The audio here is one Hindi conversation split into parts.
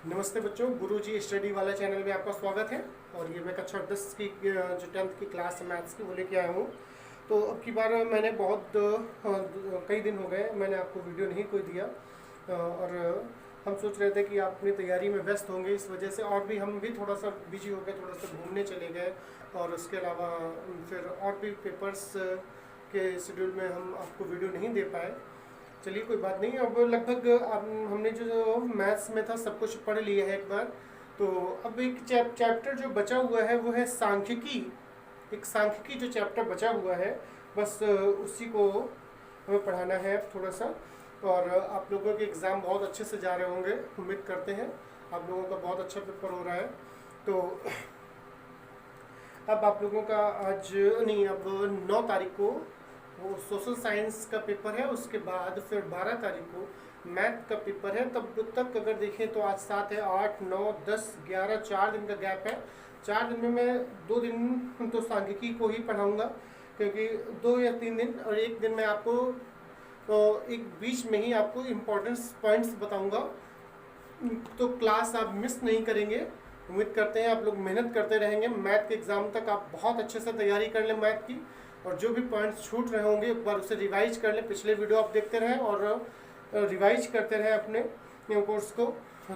नमस्ते बच्चों, गुरुजी स्टडी वाला चैनल में आपका स्वागत है। और ये मैं कक्षा 10 की जो 10th की क्लास है मैथ्स की, वो लेके आया हूँ। तो अब की बार मैंने कई दिन हो गए मैंने आपको वीडियो नहीं कोई दिया। और हम सोच रहे थे कि आप अपनी तैयारी में व्यस्त होंगे, इस वजह से और भी हम भी थोड़ा सा बिजी हो गए, थोड़ा सा घूमने चले गए। और उसके अलावा फिर और भी पेपर्स के शेड्यूल में हम आपको वीडियो नहीं दे पाए। चलिए कोई बात नहीं। अब लगभग हमने जो मैथ्स में था सब कुछ पढ़ लिया है एक बार। तो अब एक चैप्टर जो बचा हुआ है वो है सांख्यिकी। एक सांख्यिकी जो चैप्टर बचा हुआ है, बस उसी को हमें पढ़ाना है अब थोड़ा सा। और आप लोगों के एग्ज़ाम बहुत अच्छे से जा रहे होंगे, उम्मीद करते हैं आप लोगों का बहुत अच्छा पेपर हो रहा है। तो अब आप लोगों का आज नहीं, अब 9 तारीख को वो सोशल साइंस का पेपर है, उसके बाद फिर 12 तारीख को मैथ का पेपर है। तब तक अगर देखें तो आज 7 है, 8, 9, 10, 11, 4 दिन का गैप है। 4 दिन में मैं 2 दिन तो सांख्यिकी को ही पढ़ाऊँगा, क्योंकि 2 या 3 दिन और 1 दिन मैं आपको एक बीच में ही आपको इम्पोर्टेंस पॉइंट्स बताऊँगा। तो क्लास आप मिस नहीं करेंगे। उम्मीद करते हैं आप लोग मेहनत करते रहेंगे, मैथ के एग्ज़ाम तक आप बहुत अच्छे से तैयारी कर लें मैथ की। और जो भी पॉइंट्स छूट रहे होंगे एक बार उसे रिवाइज कर लें, पिछले वीडियो आप देखते रहें और रिवाइज करते रहें अपने कोर्स को।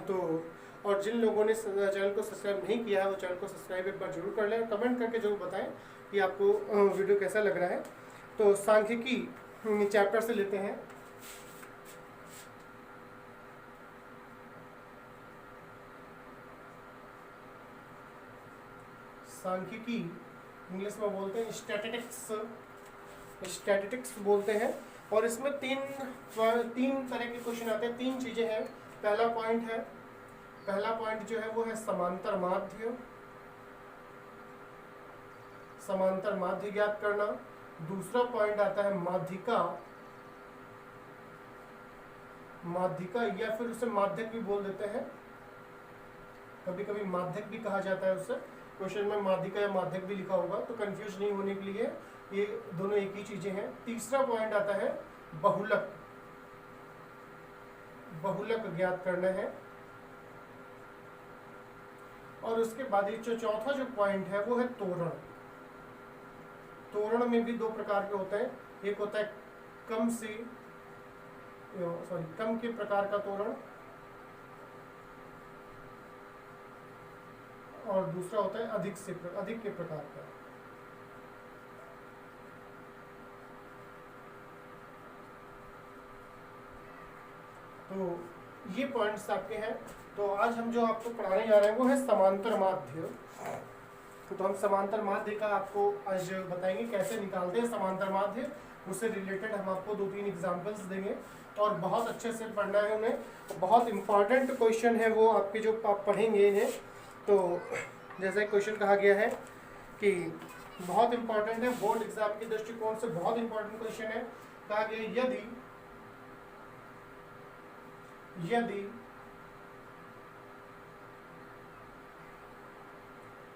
तो और जिन लोगों ने चैनल को सब्सक्राइब नहीं किया है वो चैनल को सब्सक्राइब एक बार जरूर कर लें, कमेंट करके जरूर बताएं कि आपको वीडियो कैसा लग रहा है। तो सांख्यिकी चैप्टर से लेते हैं। सांख्यिकी इंग्लिश में बोलते हैं स्टैटिस्टिक्स बोलते हैं। और इसमें तीन तरह के क्वेश्चन आते हैं, 3 चीज़ें हैं। पहला पॉइंट जो है वो है समांतर माध्य ज्ञात करना। दूसरा पॉइंट आता है माध्यिका या फिर उसे माध्यक भी बोल देते हैं, कभी कभी माध्यक भी कहा जाता है उसे। क्वेश्चन में माध्यिका या माध्यक भी लिखा होगा, तो कंफ्यूज नहीं होने के लिए ये दोनों एक ही चीजें हैं। तीसरा पॉइंट आता है बहुलक ज्ञात करना है। और उसके बाद ये जो चौथा जो पॉइंट है वो है तोरण में भी 2 प्रकार के होते हैं। एक होता है कम के प्रकार का तोरण, और दूसरा होता है अधिक के प्रकार का। तो ये पॉइंट्स आपके हैं। तो आज हम जो आपको पढ़ाने जा रहे हैं वो है समांतर माध्य। तो हम समांतर माध्य का आपको आज बताएंगे कैसे निकालते हैं समांतर माध्य। उससे रिलेटेड हम आपको 2-3 एग्जाम्पल्स देंगे और बहुत अच्छे से पढ़ना है उन्हें। बहुत इंपॉर्टेंट क्वेश्चन है वो आपके, जो आप पढ़ेंगे इन्हें। तो जैसा क्वेश्चन कहा गया है कि बहुत इंपॉर्टेंट है, बोर्ड एग्जाम के दृष्टिकोण से बहुत इंपॉर्टेंट क्वेश्चन है। कहा गया यदि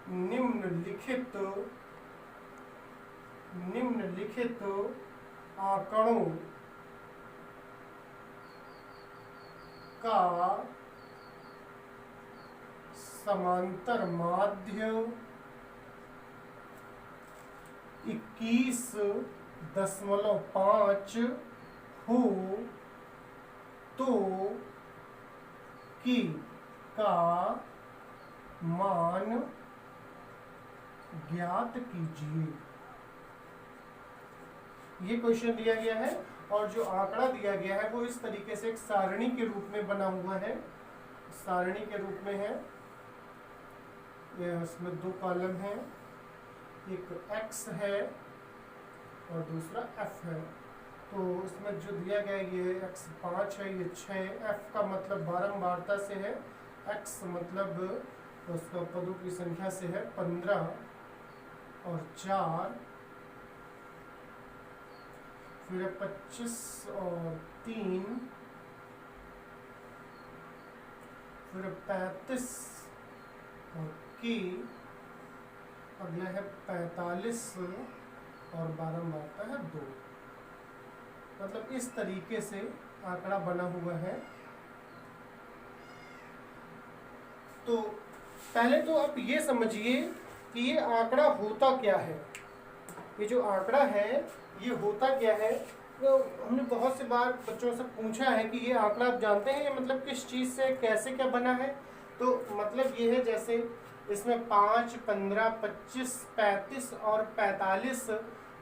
निम्नलिखित आंकड़ों का समांतर माध्य 21.5 हो तो की का मान ज्ञात कीजिए। ये क्वेश्चन दिया गया है और जो आंकड़ा दिया गया है वो इस तरीके से एक सारणी के रूप में बना हुआ है। सारणी के रूप में है, इसमें 2 कॉलम है, एक x है और दूसरा f है। तो इसमें जो दिया गया है ये x 5 है, ये 6 है। f का मतलब बारंबारता से है, x मतलब उसका पदों की संख्या से है 15 और 4, फिर 25 और 3, फिर 35 और की, अगला है 45 और बारंबारता है 2। मतलब इस तरीके से आंकड़ा बना हुआ है। तो पहले तो आप ये समझिए कि ये आंकड़ा होता क्या है। ये जो आंकड़ा है ये होता क्या है। तो हमने बहुत से बार बच्चों से पूछा है कि ये आंकड़ा आप जानते हैं ये मतलब किस चीज़ से कैसे क्या बना है। तो मतलब ये है जैसे इसमें 5, 15, 25, 35 और 45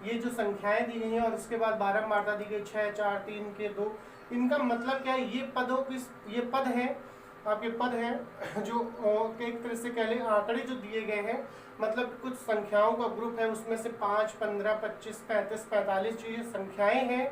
ये जो संख्याएं दी गई हैं और उसके बाद बारंबारता दी गई 6, 4, 3 के 2। इनका मतलब क्या है, ये पदों की ये पद हैं आपके पद हैं जो एक तरह से कह लें आंकड़े जो दिए गए हैं, मतलब कुछ संख्याओं का ग्रुप है उसमें से 5, 15, 25, 35, 45 जो ये संख्याएं हैं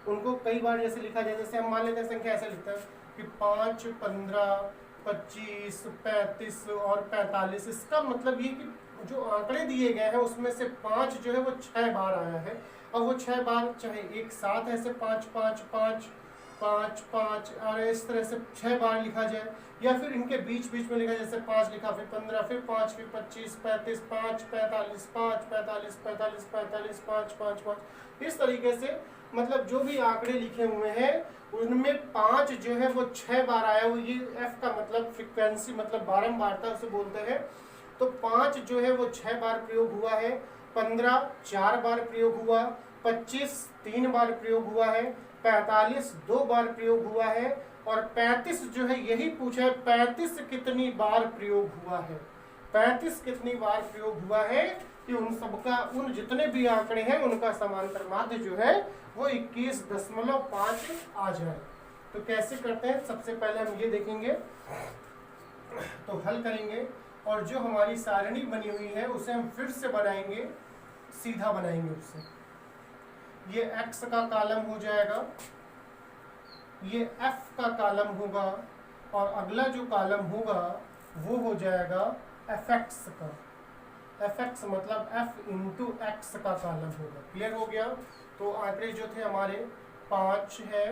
उनको कई बार जैसे लिखा जाए, जैसे हम मान लेते हैं संख्या ऐसा लिखता है कि 5, 15, 25, 35 और 45। इसका मतलब ये कि जो आंकड़े दिए गए हैं उसमें से 5 जो है वो 6 बार आया है। और वो 6 बार चाहे एक साथ ऐसे 5, 5, 5, 5, 5 और इस तरह से 6 बार लिखा जाए, या फिर इनके बीच बीच में लिखा जैसे 5 लिखा फिर 15 फिर 5 फिर 25, 35, 5, 45, 5, 45, 45, 45, 5, 5, 5 इस तरीके से मतलब जो भी आंकड़े लिखे हुए हैं उनमें 5 जो है वो 6 बार आया हुआ। ये एफ का मतलब फ्रीक्वेंसी मतलब बारंबारता उसे बोलते हैं। तो 5 जो है वो 6 बार प्रयोग हुआ है, 15 4 बार प्रयोग हुआ, 25 3 बार प्रयोग हुआ है, 45 2 बार प्रयोग हुआ है और 35 जो है यही पूछा है 35 कितनी बार प्रयोग हुआ है। 35 कितनी बार प्रयोग हुआ है कि उन सबका उन जितने भी आंकड़े हैं उनका समांतर माध्य जो है वो 21.5 आ जाए। तो कैसे करते हैं, सबसे पहले हम ये देखेंगे तो हल करेंगे और जो हमारी सारणी बनी हुई है उसे हम फिर से बनाएंगे, सीधा बनाएंगे उससे। ये x का कॉलम हो जाएगा, ये f का कॉलम होगा और अगला जो कॉलम होगा वो हो जाएगा fx का। fx मतलब f इंटू x का कॉलम होगा। क्लियर हो गया। तो आंकड़े जो थे हमारे 5 है,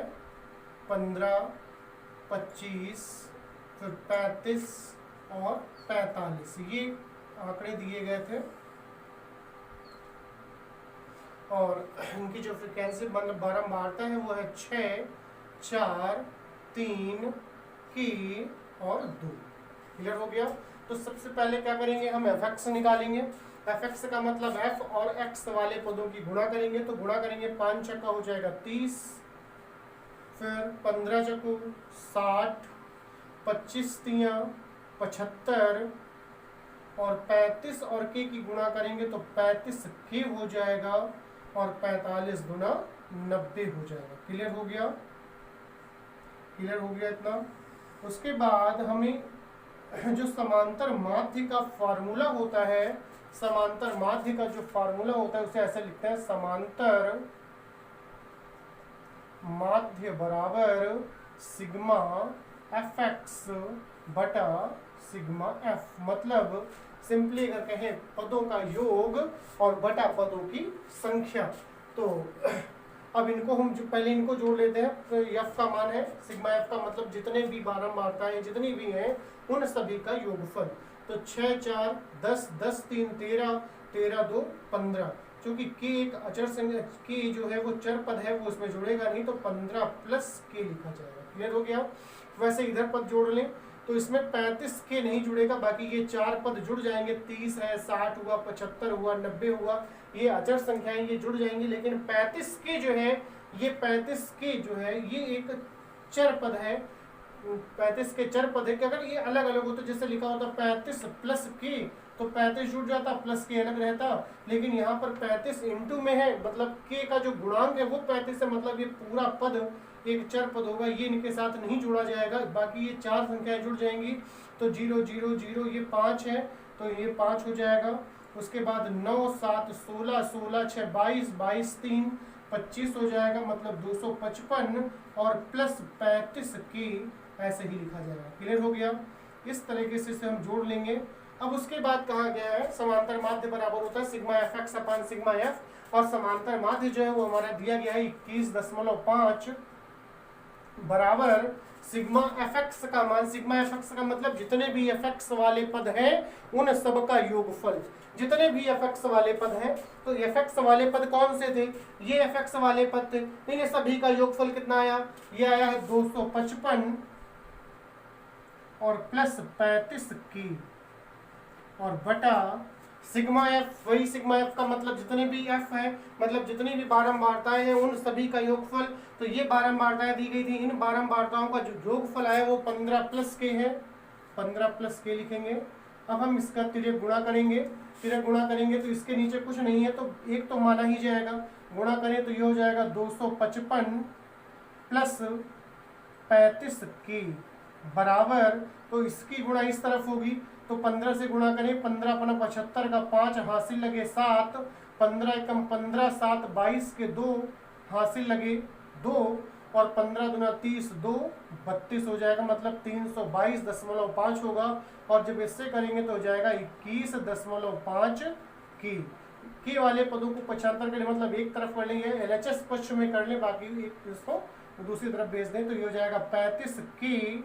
15, 25 फिर 35 और 45 ये आंकड़े दिए गए थे और इनकी जो फ्रीक्वेंसी मतलब बारंबारता है वो है 6, 4, 3 की और 2। क्लियर हो गया। तो सबसे पहले क्या करेंगे, हम fx निकालेंगे। fx का मतलब f और x वाले पदों की गुणा करेंगे। तो गुणा करेंगे 5 चक्का हो जाएगा 30, फिर 15 चक्कू 60, 25 तियां 75 और 35 और k की गुणा करेंगे तो 35 k हो जाएगा और 45 गुना 90 हो जाएगा। क्लियर हो गया। क्लियर हो गया इतना। उसके बाद हमें जो समांतर माध्य का फार्मूला होता है, समांतर माध्य का जो फार्मूला होता है उसे ऐसे लिखते हैं, समांतर माध्य बराबर सिग्मा fx बटा सिग्मा f। मतलब सिंपली अगर कहें पदों का योग और बटा पदों की संख्या। तो अब इनको हम जो पहले इनको जोड़ लेते हैं। तो f का मान है सिग्मा f का मतलब जितने भी बारंबारताएं जितनी भी हैं उन सभी का योगफल। तो 6, 4, 10, 10, 3, 13, 13, 2, 15। क्योंकि k एक अचर संख्या k जो है वो चर पद है वो उसमें जुड़ेगा नहीं, तो 15 प्लस k लिखा जाएगा। क्लियर हो गया। वैसे इधर पद जोड़ लें तो इसमें 35 के नहीं जुड़ेगा, बाकी ये 4 पद जुड़ जाएंगे। 30 है, 60 हुआ, 75 हुआ, 90 हुआ, ये अचर संख्याएं ये जुड़ जाएंगी। लेकिन 35 के जो है ये 35 के जो है ये एक चर पद है। 35 के चर पद है कि अगर ये अलग अलग होते जैसे लिखा होता 35 प्लस के तो 35 जुड़ जाता प्लस के अलग रहता। लेकिन यहाँ पर 35 इंटू में है मतलब के का जो गुणांक है वो 35 है, मतलब ये पूरा पद एक चर पद होगा, ये इनके साथ नहीं जोड़ा जाएगा। बाकी ये 4 संख्याएं जुड़ जाएंगी। तो 0, 0, 0 ये 5 है तो ये 5 हो जाएगा। उसके बाद 9, 7, 16, 16, 6, 22, 22, 3, 25 हो जाएगा, मतलब 255 और प्लस 35 के ऐसे ही लिखा जाएगा। क्लियर हो गया। इस तरीके से इसे हम जोड़ लेंगे। अब उसके बाद कहा गया है समांतर माध्य बराबर होता है सिग्मा fx अपान सिग्मा f और समांतर माध्य जो है वो हमारा दिया गया है 21.5 बराबर सिग्मा fx का मान। सिग्मा fx का मतलब जितने भी fx वाले पद हैं उन सब का योगफल। जितने भी fx वाले पद हैं तो fx वाले पद कौन से थे, ये fx वाले पद थे, इन सभी का योगफल कितना आया, ये आया है 255 और प्लस 35 की और बटा सिग्मा एफ। वही सिग्मा एफ का मतलब जितने भी एफ है, मतलब जितनी भी बारंबारताएं हैं उन सभी का योगफल। तो ये बारंबारताएं दी गई थी, इन बारंबारताओं का जो योगफल आया वो 15 प्लस के है, 15 प्लस के लिखेंगे। अब हम इसका तिर्यक गुणा करेंगे, तिर्यक गुणा करेंगे तो इसके नीचे कुछ नहीं है तो एक तो माना ही जाएगा, गुणा करें तो ये हो जाएगा 255 प्लस 35 की बराबर, तो इसकी गुणा इस तरफ होगी तो 15 से गुणा करें, 15 अपना 75 का 5 हासिल लगे 7, 15 एकम 15, 7 22 के 2 हासिल लगे 2 और 15 दूना 30, 2 32 हो जाएगा, मतलब 322.5 होगा। और जब इससे करेंगे तो हो जाएगा 21.5 की वाले पदों को पक्षांतर करें, मतलब एक तरफ कर लेंगे, LHS पक्ष में कर लें, बाकी इसको दूसरी तरफ भेज दें तो ये हो जाएगा 35 की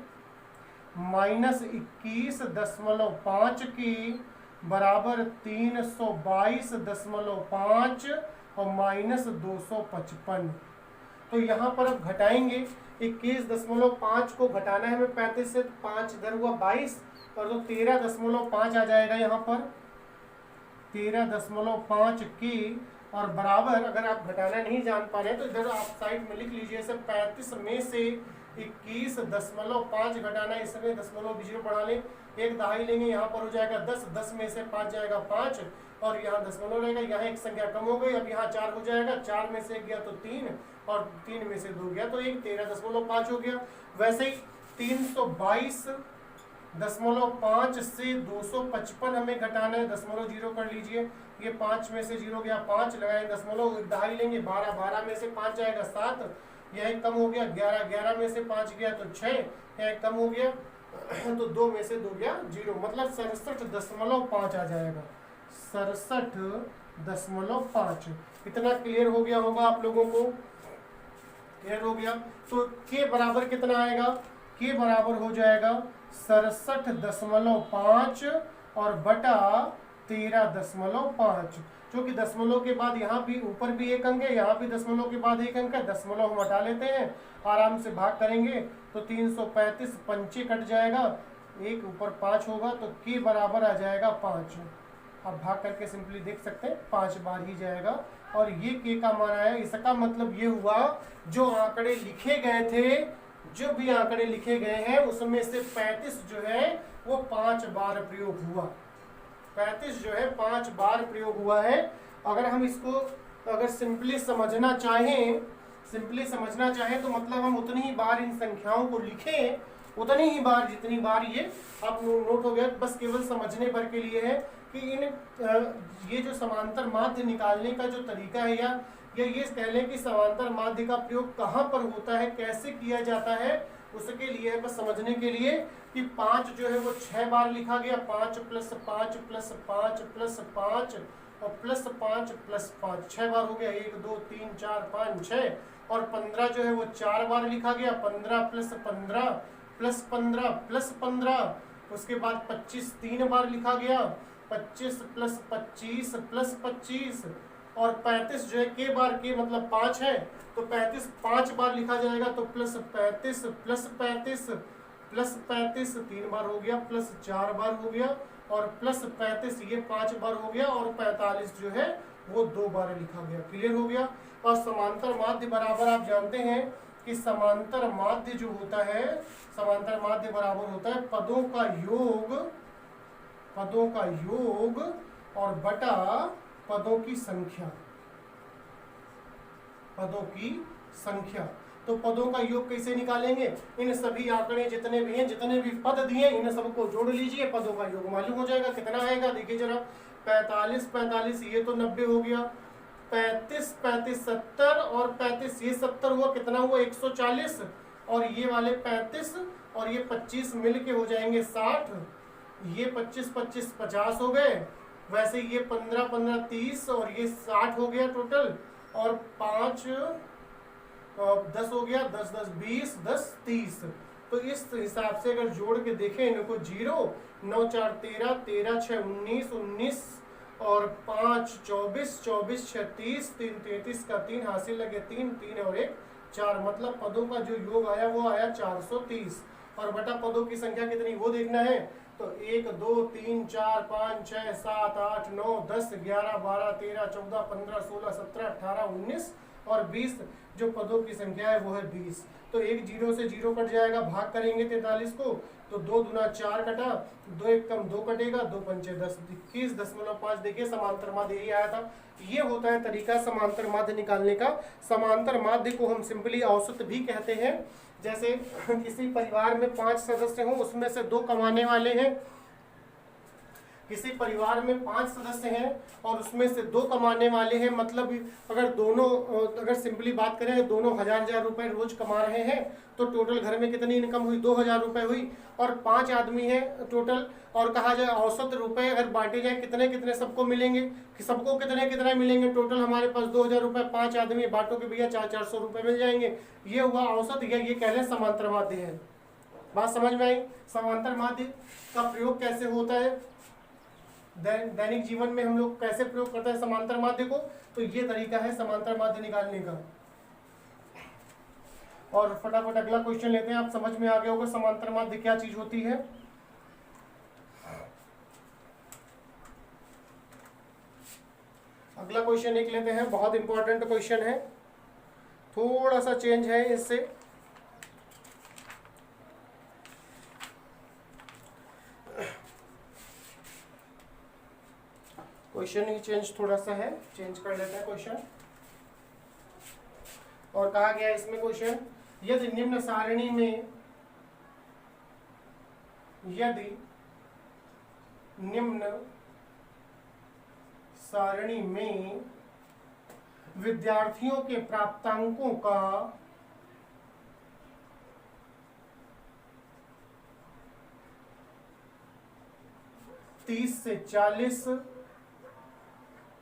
माइनस 21.5 की बराबर 322.5 और माइनस 255। तो यहाँ पर अब घटाएंगे 21.5 को घटाना है हमें 35 से, 5 इधर हुआ 22 और तो 13.5 आ जाएगा यहाँ पर 13.5 की और बराबर, अगर आप घटाना नहीं जान पा रहे हैं तो इधर आप साइड में लिख लीजिए, इसे 35 में से 21.5 घटाना है, इसमें दशमलव बीच बढ़ा लें, एक दहाई लेंगे, यहाँ पर हो जाएगा 10, 10 में से 5 जाएगा 5 और यहाँ दशमलव रहेगा, यहाँ एक संख्या कम हो गई, अब यहाँ 4 हो जाएगा, 4 में से 1 गया तो 3 और 3 में से 2 गया तो 1, 13.5 हो गया। वैसे ही 322.5 से 255 हमें घटाना है, दशमलव 0 कर लीजिए, ये 5 में से 0 गया 5 लगाए दशमलव, एक दहाई लेंगे, 12, 12 में से 5 जाएगा 7, यह एक कम हो गया, 11, 11 में से 5 गया तो 6, यह एक कम हो गया तो 2 में से 2 गया 0, मतलब 67.5 आ जाएगा, 67.5। इतना क्लियर हो गया होगा आप लोगों को, क्लियर हो गया। तो के बराबर कितना आएगा, के बराबर हो जाएगा 67.5 और बटा 13.5, क्योंकि दशमलव के बाद यहाँ भी ऊपर भी एक अंक है, यहाँ भी दशमलव के बाद एक अंक है, दशमलव हम हटा लेते हैं, आराम से भाग करेंगे तो 335 पंचे कट जाएगा, एक ऊपर 5 होगा तो के बराबर आ जाएगा 5। आप भाग करके सिंपली देख सकते हैं 5 बार ही जाएगा और ये के का मान आया। इसका मतलब ये हुआ जो आंकड़े लिखे गए थे, जो भी आंकड़े लिखे गए हैं उसमें से 35 जो है वो 5 बार प्रयोग हुआ, 35 जो है 5 बार प्रयोग हुआ है। अगर हम इसको अगर सिंपली समझना चाहें, तो मतलब हम उतनी ही बार इन संख्याओं को लिखें, उतनी ही बार जितनी बार ये आप नोट हो गया, बस केवल समझने भर के लिए है कि इन ये जो समांतर माध्य निकालने का जो तरीका है या ये कह लें कि समांतर माध्य का प्रयोग कहाँ पर होता है, कैसे किया जाता है, उसके लिए बस समझने के लिए कि 5 जो है वो 6 बार लिखा गया, 5 प्लस 5 प्लस 5 प्लस 5 और प्लस 5 प्लस 5, 6 बार हो गया, 1 2 3 4 5 6 और 15 जो है वो 4 बार लिखा गया, 15 प्लस 15 प्लस 15 प्लस 15, उसके बाद 25 3 बार लिखा गया, 25 प्लस 25 प्लस 25 और 35 जो है के बार के मतलब 5 है तो 35 5 बार लिखा जाएगा, तो प्लस 35 प्लस 35 प्लस 35 3 बार हो गया, प्लस 4 बार हो गया और प्लस 35 ये 5 बार हो गया और 45 जो है वो 2 बार लिखा गया। क्लियर हो गया। और समांतर माध्य बराबर आप जानते हैं कि समांतर माध्य जो होता है, समांतर माध्य बराबर होता है पदों का योग और बटा पदों की संख्या। तो पदों का योग कैसे निकालेंगे, इन सभी आंकड़े जितने भी हैं, जितने भी पद दिए इन सबको जोड़ लीजिए, पदों का योग मालूम हो जाएगा कितना आएगा। देखिए जरा 45 ये तो 90 हो गया, 35 70 और 35 ये 70 हुआ, कितना हुआ 140 और ये वाले 35 और ये 25 मिल के हो जाएंगे 60, ये 25 50 हो गए, वैसे ये 15 30 और ये 60 हो गया टोटल और 5 10 हो गया, 10 20 10 30। तो इस हिसाब से अगर जोड़ के देखें इनको 0 9 4 13 13 6 19 19 और 5 24 24 36 3 33 का 3 हासिल लगे 3 3 और 1 4, मतलब पदों का जो योग आया वो आया 430। और बटा पदों की संख्या कितनी वो देखना है। तो 1 2 3 4 5 6 7 8 9 10 11 12 13 14 15 16 17 18 19 और 20 जो पदों की संख्या है वो है 20। तो एक जीरो से जीरो कट जाएगा, भाग करेंगे 43 को तो 2 दूना 4 कटा, 2 एक कम 2 कटेगा, 2 पंचे 10, 21.5। देखिए समांतर माध्य यही आया था। ये होता है तरीका समांतर माध्य निकालने का। समांतर माध्य को हम सिंपली औसत भी कहते हैं। जैसे किसी परिवार में 5 सदस्य हों, उसमें से 2 कमाने वाले हैं। किसी परिवार में 5 सदस्य हैं और उसमें से 2 कमाने वाले हैं, मतलब अगर सिंपली बात करें दोनों 1000 रुपए रोज कमा रहे हैं तो टोटल घर में कितनी इनकम हुई, 2000 रुपए हुई। और 5 आदमी हैं टोटल, और कहा जाए औसत रुपए अगर बांटे जाए कितने कितने सबको मिलेंगे, कि सबको कितने कितने मिलेंगे, टोटल हमारे पास 2000 रुपए, 5 आदमी बांटो के भैया 400 रुपए मिल जाएंगे। ये हुआ औसत, या ये कह लें समांतर माध्य है। बात समझ में आई। समांतर माध्य का प्रयोग कैसे होता है, दैनिक जीवन में हम लोग कैसे प्रयोग करते हैं समांतर माध्य को, तो ये तरीका है समांतर माध्य निकालने का। और फटाफट अगला क्वेश्चन लेते हैं। आप समझ में आ गया होगा समांतर माध्य क्या चीज होती है। अगला क्वेश्चन एक लेते हैं, बहुत इंपॉर्टेंट क्वेश्चन है, थोड़ा सा चेंज है इससे। क्वेश्चन ही चेंज थोड़ा सा है, चेंज कर लेते हैं क्वेश्चन। और कहा गया इसमें क्वेश्चन, यदि निम्न सारणी में विद्यार्थियों के प्राप्तांकों का तीस से 40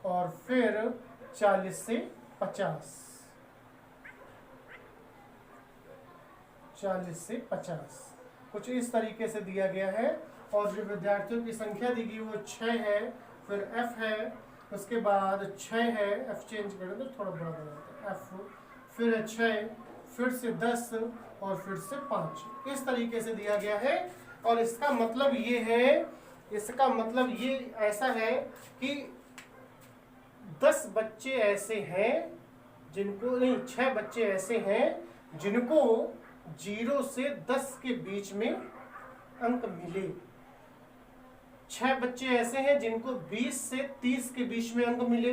और फिर 40 से 50, 40 से 50 कुछ इस तरीके से दिया गया है। और जो विद्यार्थियों की संख्या दी गई वो 6 है, फिर F है, उसके बाद 6 है, F चेंज करें तो थोड़ा बड़ा बनाते हैं, F फिर 6, फिर से 10 और फिर से 5, इस तरीके से दिया गया है। और इसका मतलब ये है, इसका मतलब ये ऐसा है कि 10 बच्चे ऐसे हैं जिनको, नहीं 6 बच्चे ऐसे हैं जिनको 0 से 10 के बीच में अंक मिले। 6 बच्चे ऐसे हैं जिनको 20 से 30 के बीच में अंक मिले।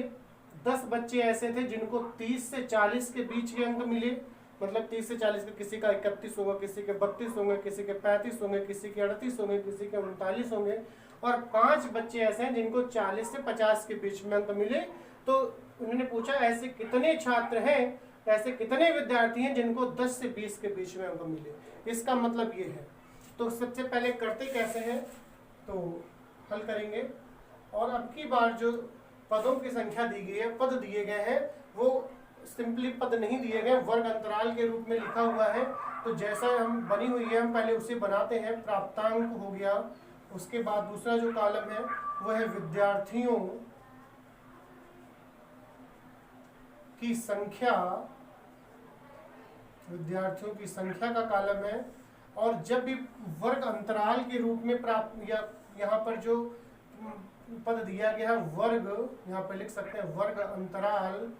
10 बच्चे ऐसे थे जिनको 30 से 40 के बीच के अंक मिले, मतलब 30 से 40 के किसी का 31 होगा, किसी के 32 होंगे, किसी के 35 होंगे, किसी के 38 होंगे, किसी के 39 होंगे। और 5 बच्चे ऐसे हैं जिनको 40 से 50 के बीच में अंक मिले। तो उन्होंने पूछा ऐसे कितने छात्र हैं, ऐसे कितने विद्यार्थी हैं जिनको 10 से 20 के बीच में अंक मिले। इसका मतलब ये है। तो सबसे पहले करते कैसे हैं, तो हल करेंगे। और अब की बार जो पदों की संख्या दी गई है, पद दिए गए हैं, वो सिंपली पद नहीं दिए गए, वर्ग अंतराल के रूप में लिखा हुआ है। तो जैसा हम बनी हुई है हम पहले उसे बनाते हैं। प्राप्तांक हो गया, उसके बाद दूसरा जो कॉलम है वो है विद्यार्थियों की संख्या, विद्यार्थियों की संख्या का कॉलम है। और जब भी वर्ग अंतराल के रूप में प्राप्त, या यहाँ पर जो पद दिया गया है वर्ग, यहाँ पर लिख सकते हैं वर्ग अंतराल,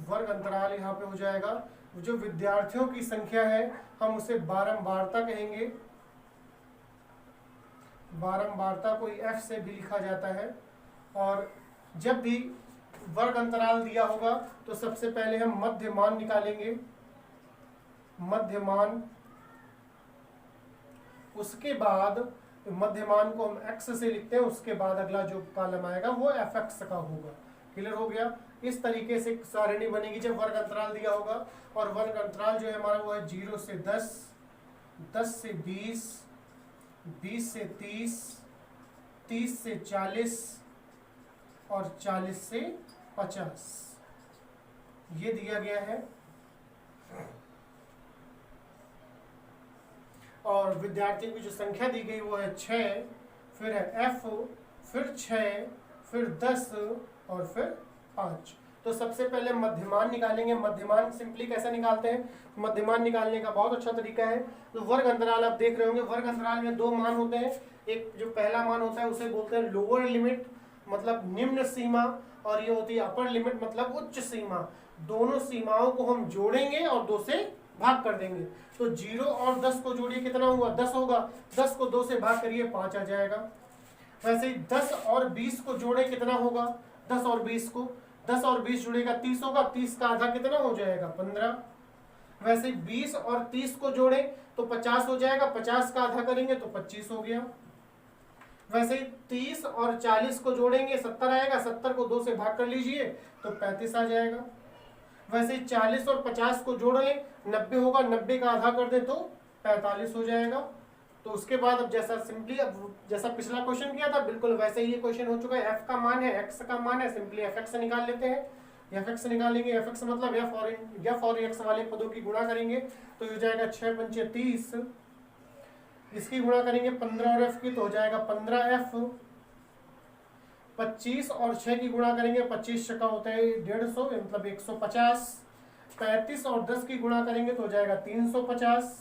वर्ग अंतराल यहाँ पे हो जाएगा। जो विद्यार्थियों की संख्या है हम उसे बारंबारता कहेंगे। बारंबारता को F से भी लिखा जाता है। और जब भी वर्ग अंतराल दिया होगा तो सबसे पहले हम मध्यमान निकालेंगे, मध्यमान। उसके बाद मध्यमान को हम x से लिखते हैं, उसके बाद अगला जो कॉलम आएगा वो fx का होगा। क्लियर हो गया। इस तरीके से सारणी बनेगी जब वर्ग अंतराल दिया होगा। और वर्ग अंतराल जो है हमारा वो है 0 से 10, 10 से 20, 20 से 30, 30 से 40 और 40 से 50, ये दिया गया है। और विद्यार्थियों की जो संख्या दी गई वो है 6, फिर है F, फिर 6, फिर 10 और फिर 5। तो सबसे पहले मध्यमान निकालेंगे। मध्यमान सिंपली कैसे निकालते हैं? मध्यमान निकालने का बहुत अच्छा तरीका है। तो वर्ग अंतराल आप देख रहे होंगे, वर्ग अंतराल में दो मान होते हैं। एक जो पहला मान होता है उसे बोलते हैं लोअर लिमिट मतलब निम्न सीमा, और ये होती है अपर लिमिट मतलब उच्च सीमा। दोनों सीमाओं को हम जोड़ेंगे और 2 से भाग कर देंगे। तो 0 और 10 को जोड़िए, कितना हुआ? 10 होगा। 10 को 2 से भाग करिए, 5 आ जाएगा। वैसे ही 10 और 20 को जोड़े, कितना होगा? 10 और 20 को 10 और 20 जुड़ेगा 30 होगा। 30 का आधा कितना हो जाएगा? 15। वैसे 20 और 30 को जोड़े तो 50 हो जाएगा। 50 का आधा करेंगे तो 25 हो गया। वैसे ही 30 और 40 को जोड़ेंगे 70 आएगा। 70 को 2 से भाग कर लीजिए तो 35 आ जाएगा। वैसे ही 40 और 50 को जोड़ लें 90 होगा। 90 का आधा कर दे तो 45 हो जाएगा। तो उसके बाद अब जैसा सिंपली अब जैसा पिछला क्वेश्चन किया था बिल्कुल वैसे ही ये क्वेश्चन हो चुका है। एफ का मान है, एक्स का मान है, सिंपली एफ एक्स निकाल लेते हैं। एफ एक्स निकालेंगे, एफ एक्स मतलब एफ और एक्स वाले पदों की गुणा करेंगे तो हो जाएगा 6 पंचे 30। इसकी गुणा करेंगे 15 और एफ की तो हो जाएगा 15f। 25 और 6 की गुणा करेंगे, 25 का होता है 150 मतलब 150। 35 और 10 की गुणा करेंगे तो हो जाएगा 350।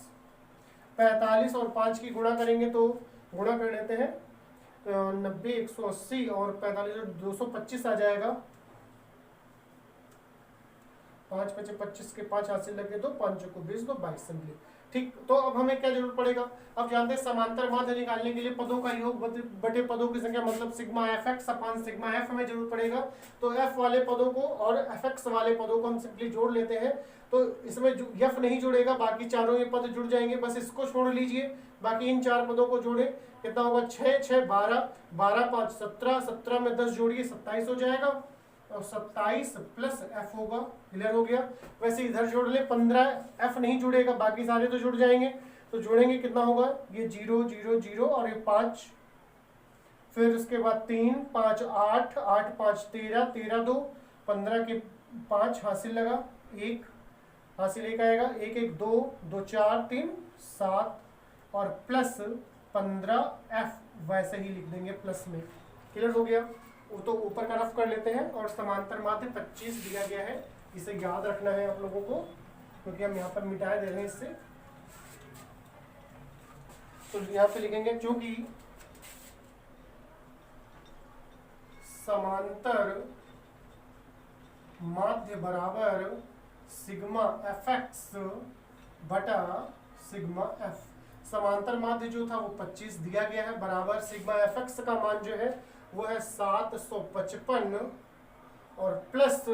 45 और 5 की गुणा करेंगे तो गुणा कर लेते हैं 90 180 और 45 225 आ जाएगा। 5 पचे 25 के 5 हासिल लगे तो 5 को 20 तो 22 सिंपली। ठीक, तो अब हमें क्या जरूरत पड़ेगा? अब जानते हैं समांतर माध्य निकालने के लिए पदों का योग बटे पदों की संख्या मतलब सिग्मा एफ एक्स अपान सिग्मा एफ हमें जरूरत पड़ेगा। तो एफ वाले पदों को और एफ एक्स वाले पदों को हम सिंपली जोड़ लेते हैं। तो इसमें एफ नहीं जुड़ेगा, बाकी चारों ये पद जुड़ जाएंगे, बस इसको छोड़ लीजिए। बाकी इन 4 पदों को जोड़े, कितना होगा? 6 6 12 12 5 17 17 में 10 जोड़िए 27 हो जाएगा और 27 प्लस एफ होगा। क्लियर हो गया? वैसे इधर जोड़ ले 15, एफ नहीं जुड़ेगा, बाकी सारे तो जुड़ जाएंगे। तो जोड़ेंगे कितना होगा? ये 0 0 0 और ये 5, फिर उसके बाद 3 5 8 8 5 13 13 2 15 के 5 हासिल लगा 1 हासिल 1 आएगा 1 1 2 2 4 3 7 और प्लस 15 एफ वैसे ही लिख देंगे प्लस में। क्लियर हो गया? वो तो ऊपर का रफ कर लेते हैं। और समांतर माध्य 25 दिया गया है, इसे याद रखना है आप लोगों को क्योंकि हम यहाँ पर मिटाए दे रहे हैं इससे। तो यहाँ पे लिखेंगे क्योंकि समांतर माध्य बराबर सिग्मा एफ एक्स बटा सिग्मा एफ। समांतर माध्य जो था वो 25 दिया गया है, बराबर सिग्मा एफ एक्स का मान जो है वो है 755 और प्लस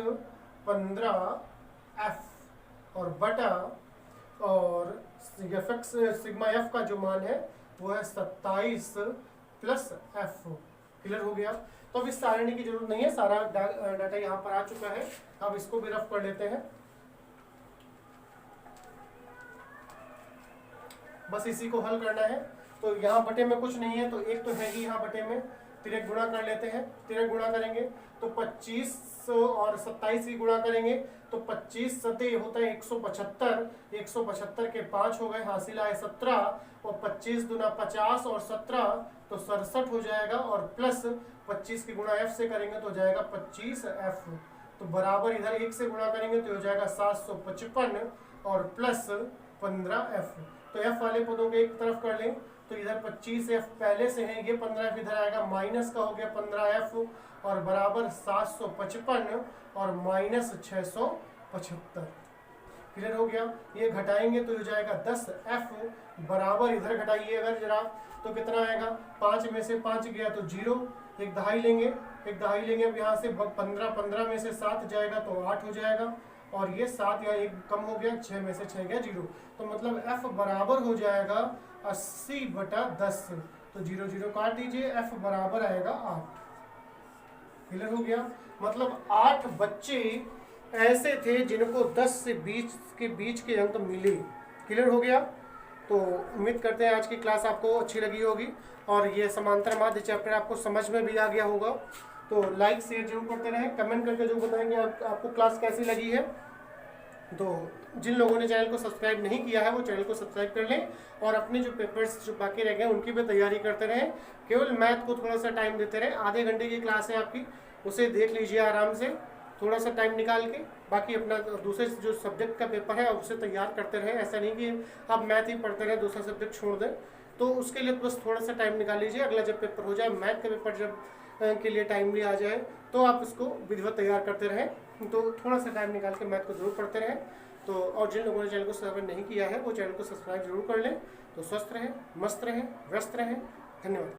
15f और बटा और सिग्मा एफ का जो मान है वो है 27 प्लस एफ। क्लियर हो गया? तो अब इस सारणी की जरूरत नहीं है, सारा डाटा यहाँ पर आ चुका है। अब इसको भी रफ कर लेते हैं, बस इसी को हल करना है। तो यहाँ बटे में कुछ नहीं है तो एक तो है ही यहाँ बटे में, तिरक गुणा कर लेते हैं। तिरक गुणा करेंगे तो 25 और 27 की गुणा करेंगे तो 25 सते होता है 175। 175 के 5 हो गए, हासिल आए 17 और 25 दूना 50 और 17 तो 67 हो जाएगा और प्लस 25 की गुणा एफ से करेंगे तो हो जाएगा 25 एफ। तो बराबर इधर 1 से गुणा करेंगे तो हो जाएगा 755 और प्लस 15 एफ। तो एफ वाले पदों को एक तरफ कर लें तो इधर 25 एफ पहले से है, ये 15 एफ इधर आएगा, माइनस का हो गया 15 एफ और बराबर 755 और माइनस 675। क्लियर हो गया? ये घटाएंगे तो हो जाएगा 10 एफ बराबर इधर घटाइए अगर जरा तो कितना आएगा? 5 में से 5 गया तो 0, एक दहाई लेंगे, एक दहाई लेंगे। अब यहाँ से 15 में से 7 जाएगा तो 8 हो जाएगा और ये 7 या 1 कम हो गया, 6 में से 6 गया 0। तो मतलब f बराबर हो जाएगा 80/10। तो 0 0 काट दीजिए, f बराबर आएगा 8। क्लियर हो गया? मतलब 8 बच्चे ऐसे थे जिनको 10 से 20 के बीच के अंक मिले। क्लियर हो गया? तो उम्मीद करते हैं आज की क्लास आपको अच्छी लगी होगी और ये समांतर माध्य चैप्टर आपको समझ में भी आ गया होगा। तो लाइक शेयर जरूर करते रहें, कमेंट करके जो बताएंगे आपको क्लास कैसी लगी है। तो जिन लोगों ने चैनल को सब्सक्राइब नहीं किया है वो चैनल को सब्सक्राइब कर लें और अपने जो पेपर्स जो बाकी रह गए उनकी भी तैयारी करते रहें। केवल मैथ को थोड़ा सा टाइम देते रहें, आधे घंटे की क्लास है आपकी, उसे देख लीजिए आराम से थोड़ा सा टाइम निकाल के बाकी अपना दूसरे जो सब्जेक्ट का पेपर है उसे तैयार करते रहें। ऐसा नहीं कि आप मैथ ही पढ़ते रहें, दूसरा सब्जेक्ट छोड़ दें। तो उसके लिए बस थोड़ा सा टाइम निकाल लीजिए। अगला जब पेपर हो जाए, मैथ का पेपर जब के लिए टाइमली आ जाए, तो आप उसको विधिवत तैयार करते रहें। तो थोड़ा सा टाइम निकाल के मैथ को जरूर पढ़ते रहें। तो और जिन लोगों ने चैनल को सब्सक्राइब नहीं किया है वो चैनल को सब्सक्राइब जरूर कर लें। तो स्वस्थ रहें, मस्त रहें, व्यस्त रहें। धन्यवाद।